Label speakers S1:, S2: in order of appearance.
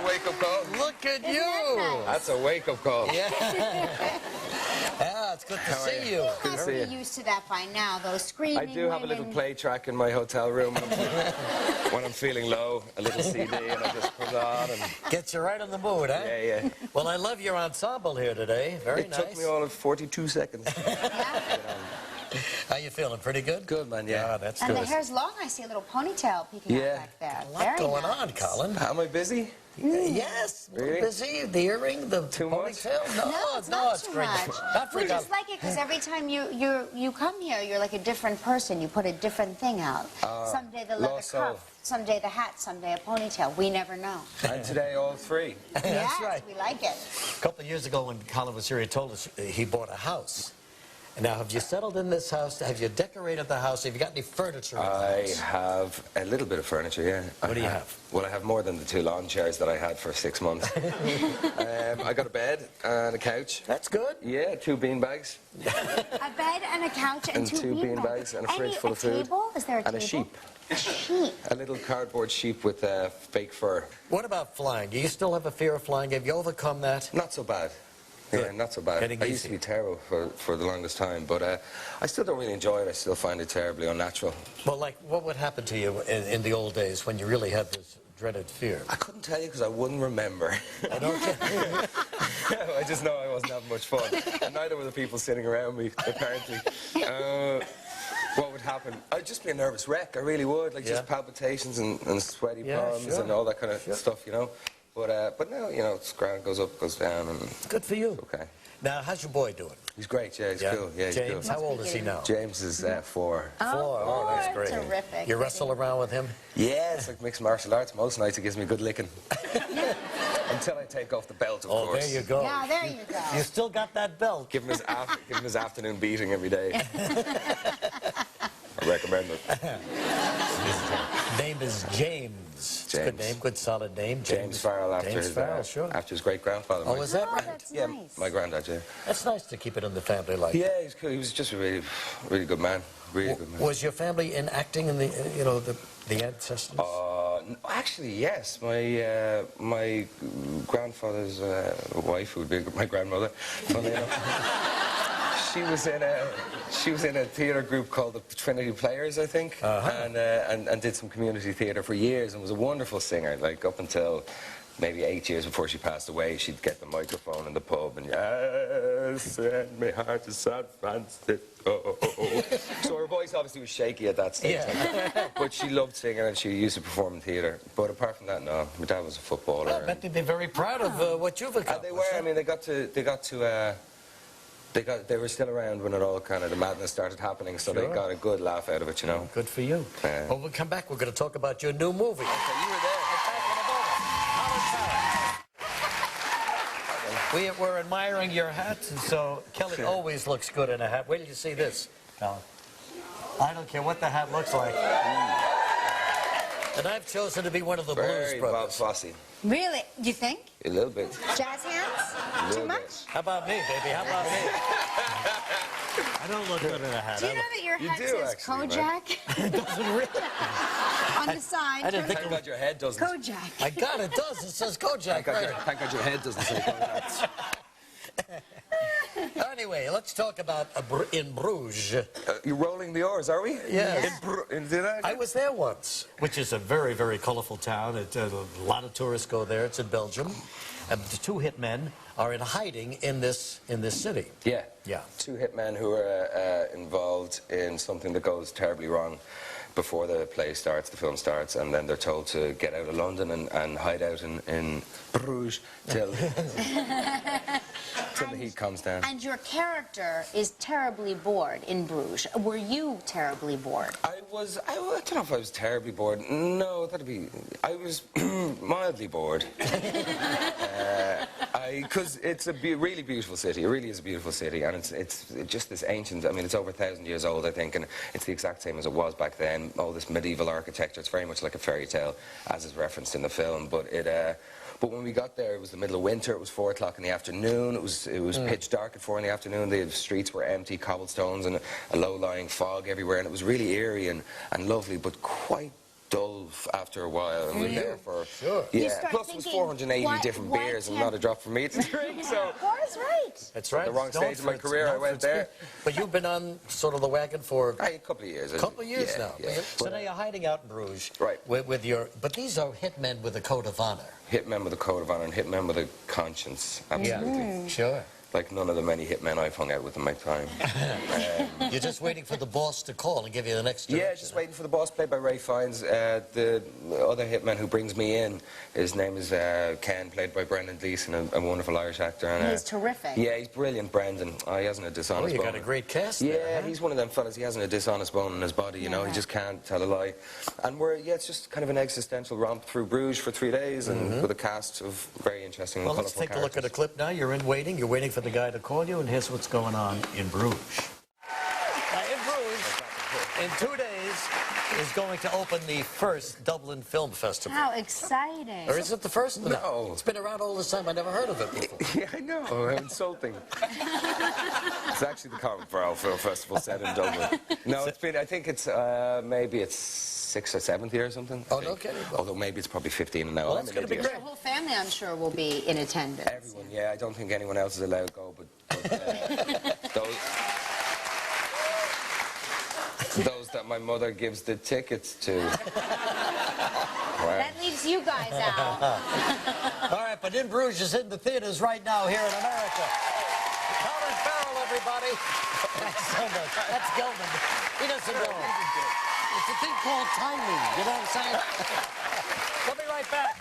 S1: a wake-up call?
S2: Look at you.
S3: That
S1: That's a wake-up call.
S2: Yeah. Yeah, it's good to see you.
S3: You must be used to that by now, though. Screaming.
S1: I do have a little play track in my hotel room when I'm feeling low, a little CD, and I just put it on. And
S2: Gets you right in the mood, huh?
S1: yeah, yeah.
S2: Well, I love your ensemble here today. Very
S1: It
S2: nice.
S1: took me all of 42 seconds.
S2: How you feeling? Pretty good?
S1: Good, man, yeah.
S2: That's
S3: And
S2: good.
S3: the hair's long. I see a little ponytail peeking
S1: Yeah.
S3: out back there.
S2: A lot going on, Colin.
S1: Am I busy?
S2: Yes.
S1: Really?
S2: Busy. The earring, the
S1: Too much?
S2: ponytail.
S3: No, it's not
S2: it's
S3: too
S2: great.
S3: much.
S2: Not for
S3: We
S2: Colin.
S3: just like it because every time you come here, you're like a different person. You put a different thing out. Someday the leather
S1: lost soul.
S3: cuff, someday the hat, someday a ponytail. We never know.
S1: And today, all three.
S2: That's
S3: Yes,
S2: right.
S3: we like it.
S2: A couple of years ago when Colin was here, he told us he bought a house. Now, have you settled in this house? Have you decorated the house? Have you got any furniture in the
S1: I
S2: house?
S1: have a little bit of furniture, yeah.
S2: What do you have?
S1: Well, I have more than the 2 lawn chairs that I had for 6 months. I got a bed and a couch.
S2: That's good.
S1: Yeah, 2 beanbags.
S3: A bed and a couch and,
S1: And two bean bags and a fridge full of food.
S3: Table? Is there a
S1: And a
S3: table?
S1: sheep.
S3: A sheep.
S1: A little cardboard sheep with fake fur.
S2: What about flying? Do you still have a fear of flying? Have you overcome that?
S1: Not so bad. Yeah,
S2: Good.
S1: not so bad.
S2: Getting
S1: I used to
S2: easy.
S1: be terrible for the longest time, but I still don't really enjoy it. I still find it terribly unnatural.
S2: Well, like, what would happen to you in the old days when you really had this dreaded fear?
S1: I couldn't tell you because I wouldn't remember.
S2: I don't get
S1: I just know I wasn't having much fun. And neither were the people sitting around me, apparently. What would happen? I'd just be a nervous wreck. I really would. Like, just palpitations and sweaty
S2: Yeah,
S1: palms
S2: sure.
S1: and all that kind of
S2: Sure.
S1: stuff, you know. But now, you know, it's grand, goes up, goes down, and
S2: Good for you.
S1: okay.
S2: Now, how's your boy doing?
S1: He's great, yeah, he's cool. Yeah, he's
S2: James,
S1: cool.
S2: how old is he now?
S1: James is 4.
S2: Four. Oh, that's
S3: four.
S2: great.
S3: Terrific.
S2: You wrestle around with him?
S1: Yeah, it's like mixed martial arts. Most nights he gives me a good licking. Until I take off the belt, of
S2: Oh,
S1: course.
S2: there you go.
S3: Yeah, there you go.
S2: You still got that belt.
S1: Give him his afternoon beating every day. I recommend it.
S2: Name is James. It's a good
S1: James.
S2: name, good solid name.
S1: James Farrell after
S2: James
S1: his
S2: Farrell, sure.
S1: after his great grandfather.
S2: Oh, is that right?
S3: That's
S1: Yeah,
S3: nice.
S1: my granddad. Yeah.
S2: That's nice to keep it in the family like
S1: Yeah, he's cool. He was just a really, really good man. Really good man.
S2: Was your family in acting in the, you know, the ancestors?
S1: Actually, yes. My grandfather's wife, who would be my grandmother, funny enough, she was in a theatre group called the Trinity Players, I think, and did some community theatre for years, and was a wonderful singer. Like up until maybe 8 years before she passed away, she'd get the microphone in the pub and yes, send me heart to San Francisco. So her voice obviously was shaky at that stage.
S2: Yeah.
S1: But she loved singing and she used to perform in theatre. But apart from that, no. My dad was a footballer.
S2: I bet they'd be very proud of what you've accomplished.
S1: They were. I mean, they were still around when it all kind of the madness started happening, so they
S2: Sure.
S1: got a good laugh out of it, you know.
S2: Good for you.
S1: Yeah.
S2: Well, we'll come back. We're going to talk about your new movie.
S1: Okay, you were there.
S2: We're admiring your hat, and so Kelly always looks good in a hat. Wait till you see this, Colin. I don't care what the hat looks like. And I've chosen to be one of the Blues
S1: Very Bob
S2: Brothers.
S1: Fosse.
S3: Really? You think?
S1: A little bit.
S3: Jazz hands? Too
S1: Little
S3: much?
S1: bit.
S2: How about me, baby? How about me? I don't look good in a hat.
S3: Do you know that your
S1: You
S3: hat
S1: do,
S3: says
S1: actually,
S3: Kojak
S2: It doesn't really.
S3: on the side?
S2: I didn't think
S1: Thank God your head doesn't.
S3: Kojak.
S2: My God, it does. It says Kojak.
S1: Thank God your head doesn't say Kojak.
S2: Anyway, let's talk about in Bruges.
S1: You're rolling the oars, are we?
S2: Yes.
S1: Did I?
S2: I was there once, which is a very, very colorful town. A lot of tourists go there. It's in Belgium. And the 2 hitmen are in hiding in this city.
S1: Yeah.
S2: Yeah.
S1: 2 hitmen who are involved in something that goes terribly wrong before the play starts, the film starts, and then they're told to get out of London and hide out in Bruges till the heat comes down.
S3: And your character is terribly bored in Bruges. Were you terribly bored?
S1: I don't know if I was terribly bored. No, I was mildly bored. Because it's a really beautiful city. It really is a beautiful city, and it's just this ancient. I mean, it's over 1,000 years old, I think, and it's the exact same as it was back then. All this medieval architecture. It's very much like a fairy tale, as is referenced in the film. But but when we got there, it was the middle of winter. It was 4 o'clock in the afternoon. It was pitch dark at 4 in the afternoon. The streets were empty, cobblestones, and a low-lying fog everywhere. And it was really eerie and lovely, but quite dull after a while, and we're there for
S2: Sure.
S3: You
S1: yeah.
S3: start
S1: Plus, it was
S3: thinking,
S1: 480
S3: why-
S1: different
S3: why
S1: beers and
S3: can't-
S1: not a drop for me to drink. So
S3: Of course, right.
S2: That's right.
S1: the wrong
S2: It's known
S1: stage of my
S2: for its-
S1: career, I
S2: known for
S1: went
S2: its
S1: there.
S2: beer. But you've been on sort of the wagon for
S1: a couple of years.
S2: a couple of years
S1: Yeah,
S2: now.
S1: Yeah.
S2: So now you're hiding out in Bruges.
S1: Right.
S2: With your, but these are hitmen with a code of honor.
S1: Hitmen with a code of honor and hitmen with a conscience. Absolutely.
S2: Sure.
S1: Like none of the many hitmen I've hung out with in my time.
S2: You're just waiting for the boss to call and give you the next direction.
S1: Yeah, just waiting for the boss, played by Ray Fiennes. The other hitman who brings me in, his name is Ken, played by Brendan Gleeson, a wonderful Irish actor. And,
S3: He's terrific.
S1: Yeah, he's brilliant, Brendan. Oh, he hasn't a
S2: Oh,
S1: dishonest
S2: you
S1: bone.
S2: got a great cast
S1: Yeah,
S2: there, huh?
S1: he's one of them fellas. He hasn't a dishonest bone in his body, you know. He just can't tell a lie. And it's just kind of an existential romp through Bruges for 3 days, and with a cast of very interesting and
S2: Well, let's
S1: colourful
S2: take a look at a
S1: characters.
S2: clip now. You're waiting for the guy to call you, and here's what's going on in Bruges. In Bruges, in 2 days, is going to open the first Dublin Film Festival.
S3: How exciting.
S2: Or is it the first?
S1: No.
S2: It's been around all this time. I never heard of it before.
S1: Yeah, I know. How insulting. It's actually the Colin Farrell Film Festival set in Dublin. No, it's been, I think it's, maybe it's 6th or 7th year or something.
S2: Oh, no kidding.
S1: Although maybe it's probably 15 now.
S2: Well,
S1: I'm
S2: that's
S1: an
S2: gonna be
S1: idiot.
S2: great.
S3: The whole family, I'm sure, will be in attendance.
S1: Everyone, yeah. I don't think anyone else is allowed to go, but those that my mother gives the tickets to. Wow.
S3: That leaves you guys out.
S2: All right, but In Bruges is in the theaters right now here in America. Colin Farrell, everybody. Thanks so much. That's Gelman. He doesn't know. It's a thing called timing. You know what I'm saying? We'll be right back.